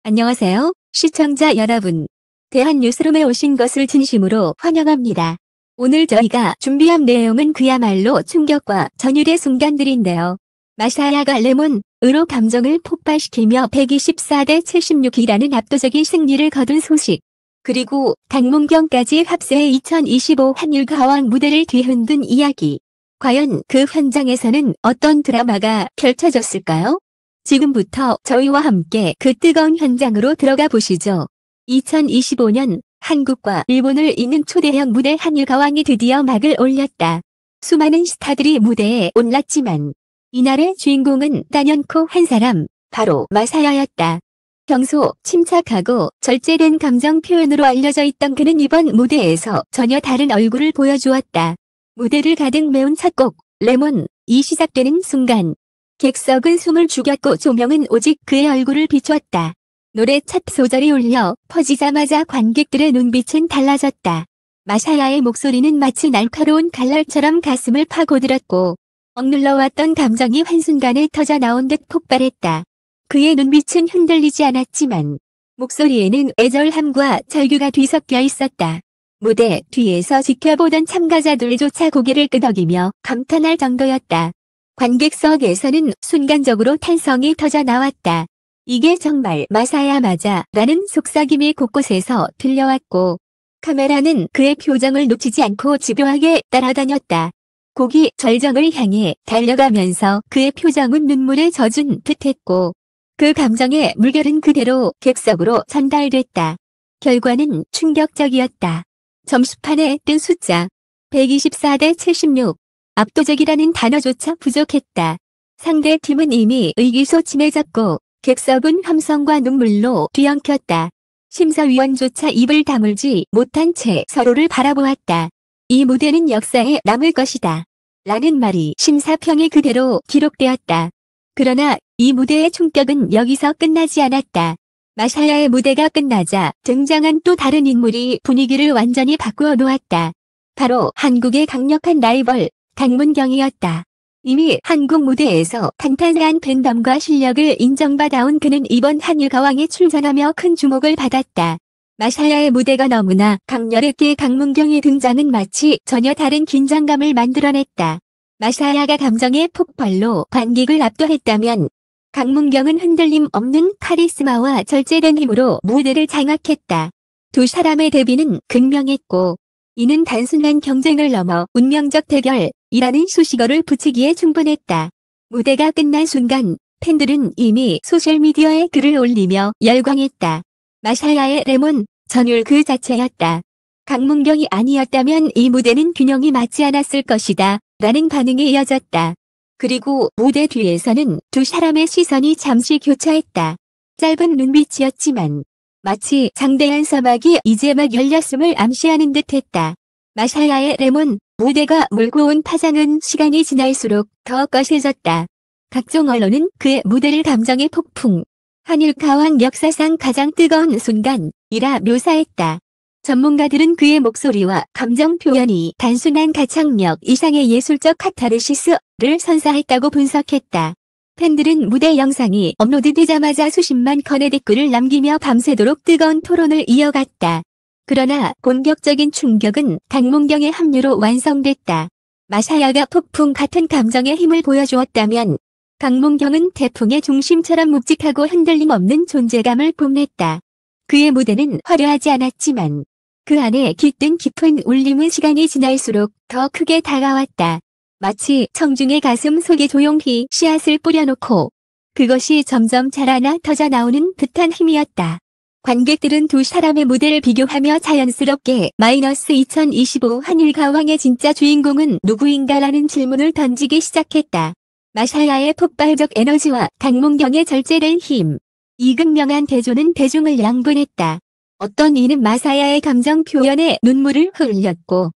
안녕하세요, 시청자 여러분. 대한뉴스룸에 오신 것을 진심으로 환영합니다. 오늘 저희가 준비한 내용은 그야말로 충격과 전율의 순간들인데요. 마사야가 레몬으로 감정을 폭발시키며 124대 76이라는 압도적인 승리를 거둔 소식. 그리고 강문경까지 합세해 2025 한일가왕 무대를 뒤흔든 이야기. 과연 그 현장에서는 어떤 드라마가 펼쳐졌을까요? 지금부터 저희와 함께 그 뜨거운 현장으로 들어가 보시죠. 2025년 한국과 일본을 잇는 초대형 무대 한일가왕이 드디어 막을 올렸다. 수많은 스타들이 무대에 올랐지만 이날의 주인공은 단연코 한 사람, 바로 마사야였다. 평소 침착하고 절제된 감정 표현으로 알려져 있던 그는 이번 무대에서 전혀 다른 얼굴을 보여주었다. 무대를 가득 메운 첫 곡, 레몬이 시작되는 순간 객석은 숨을 죽였고 조명은 오직 그의 얼굴을 비추었다. 노래 첫 소절이 울려 퍼지자마자 관객들의 눈빛은 달라졌다. 마사야의 목소리는 마치 날카로운 칼날처럼 가슴을 파고들었고 억눌러왔던 감정이 한순간에 터져나온 듯 폭발했다. 그의 눈빛은 흔들리지 않았지만 목소리에는 애절함과 절규가 뒤섞여 있었다. 무대 뒤에서 지켜보던 참가자들조차 고개를 끄덕이며 감탄할 정도였다. 관객석에서는 순간적으로 탄성이 터져나왔다. 이게 정말 마사야 맞아 라는 속삭임이 곳곳에서 들려왔고 카메라는 그의 표정을 놓치지 않고 집요하게 따라다녔다. 곡이 절정을 향해 달려가면서 그의 표정은 눈물에 젖은 듯했고 그 감정의 물결은 그대로 객석으로 전달됐다. 결과는 충격적이었다. 점수판에 뜬 숫자 124대 76. 압도적이라는 단어조차 부족했다. 상대팀은 이미 의기소침해졌고 객석은 함성과 눈물로 뒤엉켰다. 심사위원조차 입을 다물지 못한 채 서로를 바라보았다. 이 무대는 역사에 남을 것이다. 라는 말이 심사평에 그대로 기록되었다. 그러나 이 무대의 충격은 여기서 끝나지 않았다. 마사야의 무대가 끝나자 등장한 또 다른 인물이 분위기를 완전히 바꾸어 놓았다. 바로 한국의 강력한 라이벌 강문경이었다. 이미 한국 무대에서 탄탄한 팬덤과 실력을 인정받아온 그는 이번 한일가왕에 출전하며 큰 주목을 받았다. 마사야의 무대가 너무나 강렬했기에 강문경의 등장은 마치 전혀 다른 긴장감을 만들어냈다. 마사야가 감정의 폭발로 관객을 압도했다면 강문경은 흔들림 없는 카리스마와 절제된 힘으로 무대를 장악했다. 두 사람의 대비는 극명했고 이는 단순한 경쟁을 넘어 운명적 대결이라는 수식어를 붙이기에 충분했다. 무대가 끝난 순간 팬들은 이미 소셜미디어에 글을 올리며 열광했다. 마사야의 레몬, 전율 그 자체였다. 강문경이 아니었다면 이 무대는 균형이 맞지 않았을 것이다. 라는 반응이 이어졌다. 그리고 무대 뒤에서는 두 사람의 시선이 잠시 교차했다. 짧은 눈빛이었지만 마치 장대한 서막이 이제 막 열렸음을 암시하는 듯했다. 마사야의 레몬, 무대가 몰고 온 파장은 시간이 지날수록 더 거세졌다. 각종 언론은 그의 무대를 감정의 폭풍, 한일가왕 역사상 가장 뜨거운 순간이라 묘사했다. 전문가들은 그의 목소리와 감정 표현이 단순한 가창력 이상의 예술적 카타르시스를 선사했다고 분석했다. 팬들은 무대 영상이 업로드되자마자 수십만 건의 댓글을 남기며 밤새도록 뜨거운 토론을 이어갔다. 그러나 본격적인 충격은 강문경의 합류로 완성됐다. 마사야가 폭풍 같은 감정의 힘을 보여주었다면 강문경은 태풍의 중심처럼 묵직하고 흔들림 없는 존재감을 뽐냈다. 그의 무대는 화려하지 않았지만 그 안에 깃든 깊은 울림은 시간이 지날수록 더 크게 다가왔다. 마치 청중의 가슴 속에 조용히 씨앗을 뿌려놓고 그것이 점점 자라나 터져나오는 듯한 힘이었다. 관객들은 두 사람의 무대를 비교하며 자연스럽게 -2025 한일가왕의 진짜 주인공은 누구인가라는 질문을 던지기 시작했다. 마사야의 폭발적 에너지와 강문경의 절제된 힘. 이 극명한 대조는 대중을 양분했다. 어떤 이는 마사야의 감정 표현에 눈물을 흘렸고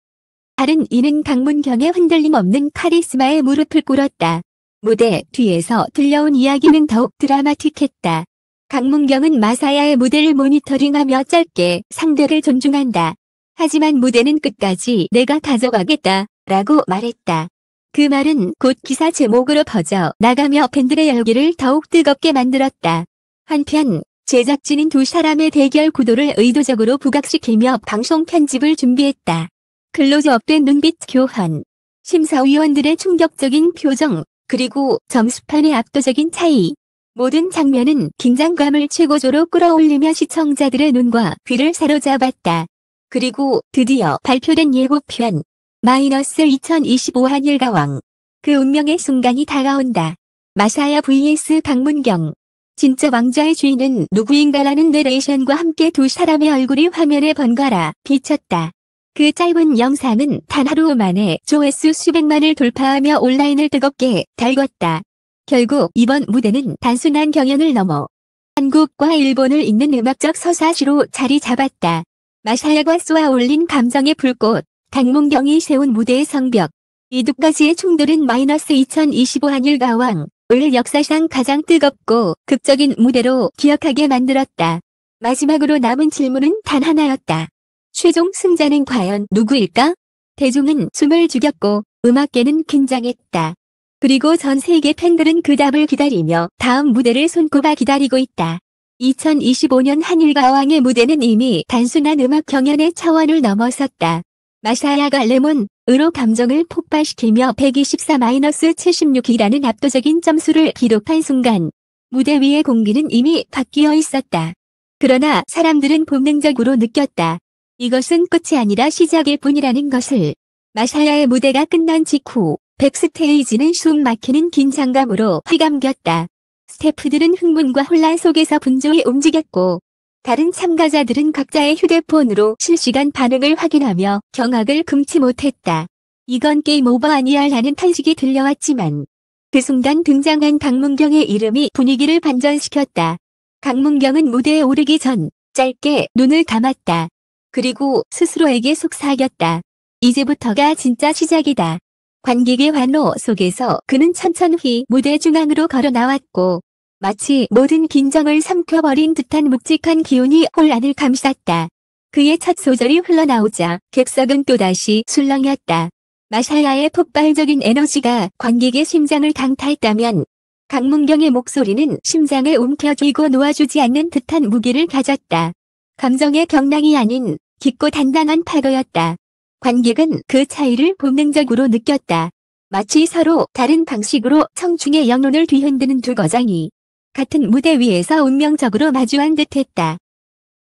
다른 이는 강문경의 흔들림 없는 카리스마에 무릎을 꿇었다. 무대 뒤에서 들려온 이야기는 더욱 드라마틱했다. 강문경은 마사야의 무대를 모니터링하며 짧게 상대를 존중한다. 하지만 무대는 끝까지 내가 가져가겠다 라고 말했다. 그 말은 곧 기사 제목으로 퍼져 나가며 팬들의 열기를 더욱 뜨겁게 만들었다. 한편 제작진은 두 사람의 대결 구도를 의도적으로 부각시키며 방송 편집을 준비했다. 클로즈업된 눈빛 교환, 심사위원들의 충격적인 표정, 그리고 점수판의 압도적인 차이. 모든 장면은 긴장감을 최고조로 끌어올리며 시청자들의 눈과 귀를 사로잡았다. 그리고 드디어 발표된 예고편. 마이너스 2025 한일가왕. 그 운명의 순간이 다가온다. 마사야 vs 강문경. 진짜 왕좌의 주인은 누구인가라는 내레이션과 함께 두 사람의 얼굴이 화면에 번갈아 비쳤다. 그 짧은 영상은 단 하루 만에 조회수 수백만을 돌파하며 온라인을 뜨겁게 달궜다. 결국 이번 무대는 단순한 경연을 넘어 한국과 일본을 잇는 음악적 서사시로 자리 잡았다. 마사야가 쏘아올린 감정의 불꽃, 강문경이 세운 무대의 성벽. 이 두 가지의 충돌은 마이너스 2025 한일가왕 을 역사상 가장 뜨겁고 극적인 무대로 기억하게 만들었다. 마지막으로 남은 질문은 단 하나였다. 최종 승자는 과연 누구일까? 대중은 숨을 죽였고 음악계는 긴장했다. 그리고 전 세계 팬들은 그 답을 기다리며 다음 무대를 손꼽아 기다리고 있다. 2025년 한일가왕의 무대는 이미 단순한 음악 경연의 차원을 넘어섰다. 마사야가 레몬으로 감정을 폭발시키며 124-76이라는 압도적인 점수를 기록한 순간 무대 위의 공기는 이미 바뀌어 있었다. 그러나 사람들은 본능적으로 느꼈다. 이것은 끝이 아니라 시작일 뿐이라는 것을. 마사야의 무대가 끝난 직후 백스테이지는 숨 막히는 긴장감으로 휘감겼다. 스태프들은 흥분과 혼란 속에서 분주히 움직였고 다른 참가자들은 각자의 휴대폰으로 실시간 반응을 확인하며 경악을 금치 못했다. 이건 게임 오버 아니야 라는 탄식이 들려왔지만 그 순간 등장한 강문경의 이름이 분위기를 반전시켰다. 강문경은 무대에 오르기 전 짧게 눈을 감았다. 그리고 스스로에게 속삭였다. 이제부터가 진짜 시작이다. 관객의 환호 속에서 그는 천천히 무대 중앙으로 걸어 나왔고 마치 모든 긴장을 삼켜버린 듯한 묵직한 기운이 혼란을 감쌌다. 그의 첫 소절이 흘러나오자 객석은 또다시 술렁였다. 마사야의 폭발적인 에너지가 관객의 심장을 강타했다면 강문경의 목소리는 심장을 움켜쥐고 놓아주지 않는 듯한 무게를 가졌다. 감정의 경랑이 아닌 깊고 단단한 파도였다. 관객은 그 차이를 본능적으로 느꼈다. 마치 서로 다른 방식으로 청중의 영혼을 뒤흔드는 두 거장이 같은 무대 위에서 운명적으로 마주한 듯했다.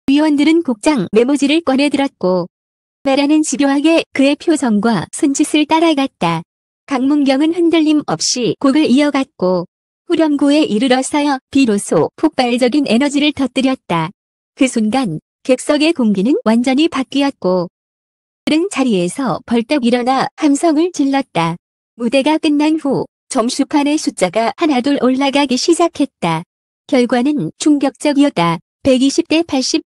위원들은 곡장 메모지를 꺼내들었고 메라는 집요하게 그의 표정과 손짓을 따라갔다. 강문경은 흔들림 없이 곡을 이어갔고 후렴구에 이르러서야 비로소 폭발적인 에너지를 터뜨렸다. 그 순간 객석의 공기는 완전히 바뀌었고 그는 자리에서 벌떡 일어나 함성을 질렀다. 무대가 끝난 후 점수판의 숫자가 하나둘 올라가기 시작했다. 결과는 충격적이었다. 120대 80.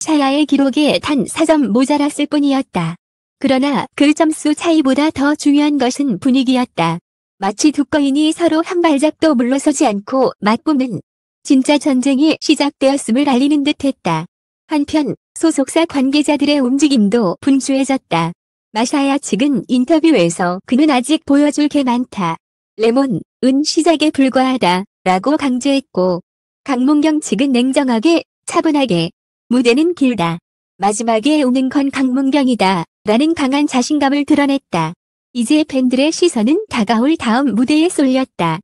사야의 기록에 단 4점 모자랐을 뿐이었다. 그러나 그 점수 차이보다 더 중요한 것은 분위기였다. 마치 두 거인이 서로 한 발짝도 물러서지 않고 맞붙는 진짜 전쟁이 시작되었음을 알리는 듯했다. 한편 소속사 관계자들의 움직임도 분주해졌다. 마사야 측은 인터뷰에서 그는 아직 보여줄 게 많다. 레몬은 시작에 불과하다 라고 강조했고 강문경 측은 냉정하게 차분하게 무대는 길다. 마지막에 오는 건 강문경이다 라는 강한 자신감을 드러냈다. 이제 팬들의 시선은 다가올 다음 무대에 쏠렸다.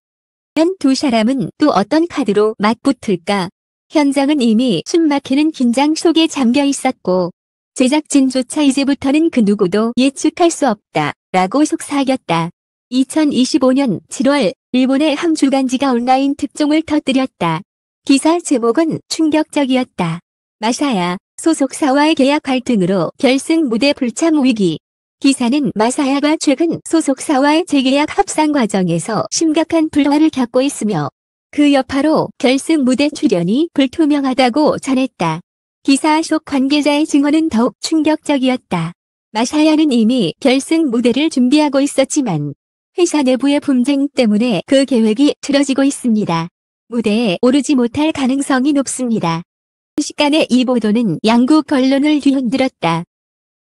과연 두 사람은 또 어떤 카드로 맞붙을까? 현장은 이미 숨막히는 긴장 속에 잠겨 있었고 제작진조차 이제부터는 그 누구도 예측할 수 없다 라고 속삭였다. 2025년 7월 일본의 한 주간지가 온라인 특종을 터뜨렸다. 기사 제목은 충격적이었다. 마사야 소속사와의 계약 갈등으로 결승 무대 불참 위기. 기사는 마사야가 최근 소속사와의 재계약 협상 과정에서 심각한 불화를 겪고 있으며 그 여파로 결승 무대 출연이 불투명하다고 전했다. 기사 속 관계자의 증언은 더욱 충격적이었다. 마사야는 이미 결승 무대를 준비하고 있었지만 회사 내부의 분쟁 때문에 그 계획이 틀어지고 있습니다. 무대에 오르지 못할 가능성이 높습니다. 순식간에 이 보도는 양국 언론을 뒤흔들었다.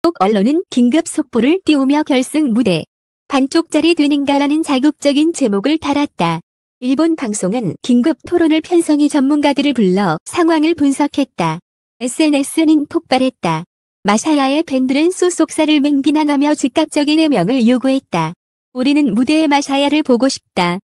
한국 언론은 긴급 속보를 띄우며 결승 무대 반쪽짜리 되는가라는 자극적인 제목을 달았다. 일본 방송은 긴급 토론을 편성해 전문가들을 불러 상황을 분석했다. SNS는 폭발했다. 마샤야의 팬들은 소속사를 맹비난하며 즉각적인 해명을 요구했다. 우리는 무대의 마샤야를 보고 싶다.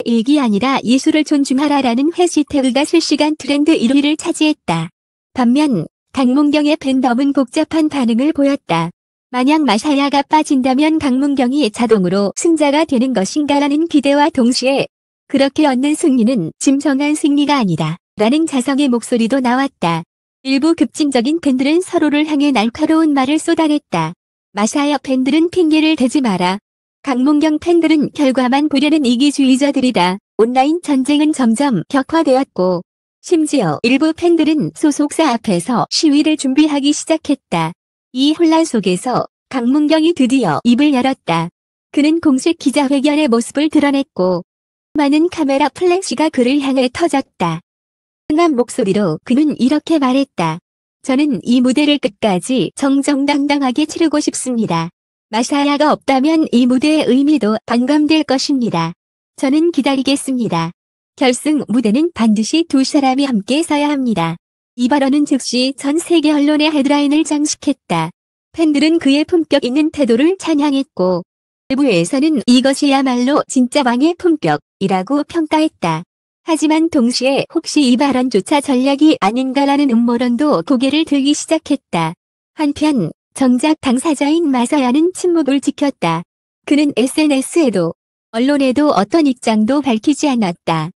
일기 아니라 예술을 존중하라라는 해시태그가 실시간 트렌드 1위를 차지했다. 반면 강문경의 팬덤은 복잡한 반응을 보였다. 만약 마샤야가 빠진다면 강문경이 자동으로 승자가 되는 것인가라는 기대와 동시에 그렇게 얻는 승리는 짐정한 승리가 아니다 라는 자성의 목소리도 나왔다. 일부 급진적인 팬들은 서로를 향해 날카로운 말을 쏟아냈다. 마샤야 팬들은 핑계를 대지 마라. 강문경 팬들은 결과만 보려는 이기주의자들이다. 온라인 전쟁은 점점 격화되었고 심지어 일부 팬들은 소속사 앞에서 시위를 준비하기 시작했다. 이 혼란 속에서 강문경이 드디어 입을 열었다. 그는 공식 기자회견의 모습을 드러냈고 많은 카메라 플래시가 그를 향해 터졌다. 흥한 목소리로 그는 이렇게 말했다. 저는 이 무대를 끝까지 정정당당하게 치르고 싶습니다. 마샤야가 없다면 이 무대의 의미도 반감될 것입니다. 저는 기다리겠습니다. 결승 무대는 반드시 두 사람이 함께 서야 합니다. 이 발언은 즉시 전 세계 언론의 헤드라인을 장식했다. 팬들은 그의 품격 있는 태도를 찬양했고 일부에서는 이것이야말로 진짜 왕의 품격이라고 평가했다. 하지만 동시에 혹시 이 발언조차 전략이 아닌가라는 음모론도 고개를 들기 시작했다. 한편 정작 당사자인 마사야는 침묵을 지켰다. 그는 SNS에도 언론에도 어떤 입장도 밝히지 않았다.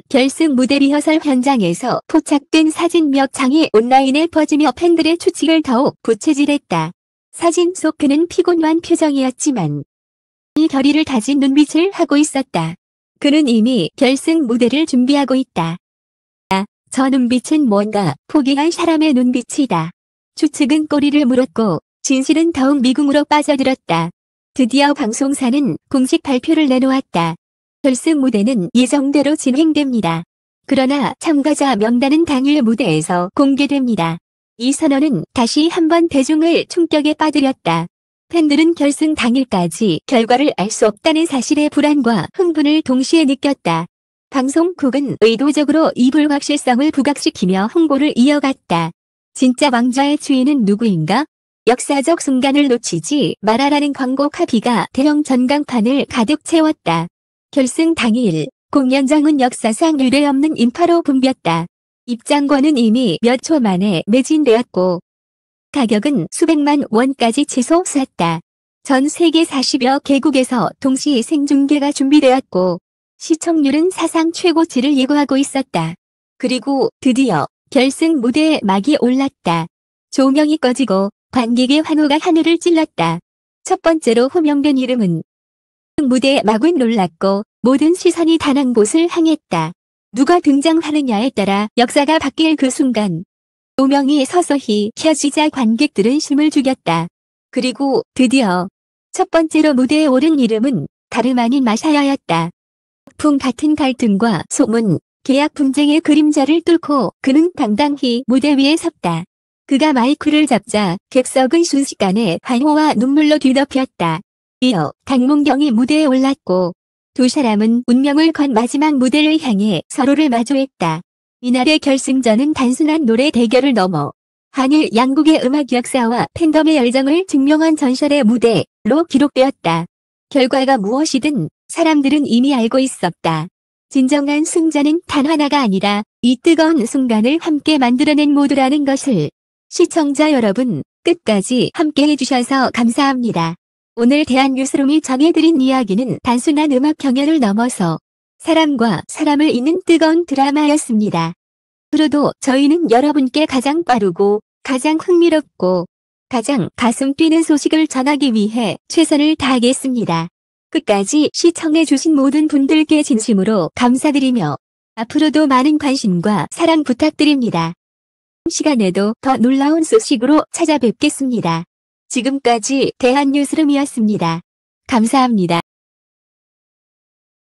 결승 무대 리허설 현장에서 포착된 사진 몇 장이 온라인에 퍼지며 팬들의 추측을 더욱 부채질했다. 사진 속 그는 피곤한 표정이었지만 이 결의를 다진 눈빛을 하고 있었다. 그는 이미 결승 무대를 준비하고 있다. 저 눈빛은 뭔가 포기한 사람의 눈빛이다. 추측은 꼬리를 물었고 진실은 더욱 미궁으로 빠져들었다. 드디어 방송사는 공식 발표를 내놓았다. 결승 무대는 예정대로 진행됩니다. 그러나 참가자 명단은 당일 무대에서 공개됩니다. 이 선언은 다시 한번 대중을 충격에 빠뜨렸다. 팬들은 결승 당일까지 결과를 알 수 없다는 사실의 불안과 흥분을 동시에 느꼈다. 방송국은 의도적으로 이 불확실성을 부각시키며 홍보를 이어갔다. 진짜 왕좌의 주인은 누구인가? 역사적 순간을 놓치지 말아라는 광고 카피가 대형 전광판을 가득 채웠다. 결승 당일 공연장은 역사상 유례없는 인파로 붐볐다. 입장권은 이미 몇 초 만에 매진되었고 가격은 수백만 원까지 치솟았다. 전 세계 40여 개국에서 동시 생중계가 준비되었고 시청률은 사상 최고치를 예고하고 있었다. 그리고 드디어 결승 무대에 막이 올랐다. 조명이 꺼지고 관객의 환호가 하늘을 찔렀다. 첫 번째로 호명된 이름은 무대의 막은 놀랐고 모든 시선이 단 한 곳을 향했다. 누가 등장하느냐에 따라 역사가 바뀔 그 순간 조명이 서서히 켜지자 관객들은 심을 죽였다. 그리고 드디어 첫 번째로 무대에 오른 이름은 다름 아닌 마샤야였다. 폭풍 같은 갈등과 소문, 계약 분쟁의 그림자를 뚫고 그는 당당히 무대 위에 섰다. 그가 마이크를 잡자 객석은 순식간에 환호와 눈물로 뒤덮였다. 이어 강문경이 무대에 올랐고 두 사람은 운명을 건 마지막 무대를 향해 서로를 마주했다. 이날의 결승전은 단순한 노래 대결을 넘어 한일 양국의 음악 역사와 팬덤의 열정을 증명한 전설의 무대로 기록되었다. 결과가 무엇이든 사람들은 이미 알고 있었다. 진정한 승자는 단 하나가 아니라 이 뜨거운 순간을 함께 만들어낸 모두라는 것을. 시청자 여러분, 끝까지 함께 해주셔서 감사합니다. 오늘 대한뉴스룸이 전해드린 이야기는 단순한 음악 경연을 넘어서 사람과 사람을 잇는 뜨거운 드라마였습니다. 앞으로도 저희는 여러분께 가장 빠르고 가장 흥미롭고 가장 가슴 뛰는 소식을 전하기 위해 최선을 다하겠습니다. 끝까지 시청해주신 모든 분들께 진심으로 감사드리며 앞으로도 많은 관심과 사랑 부탁드립니다. 시간에도 더 놀라운 소식으로 찾아뵙겠습니다. 지금까지 대한뉴스룸이었습니다. 감사합니다.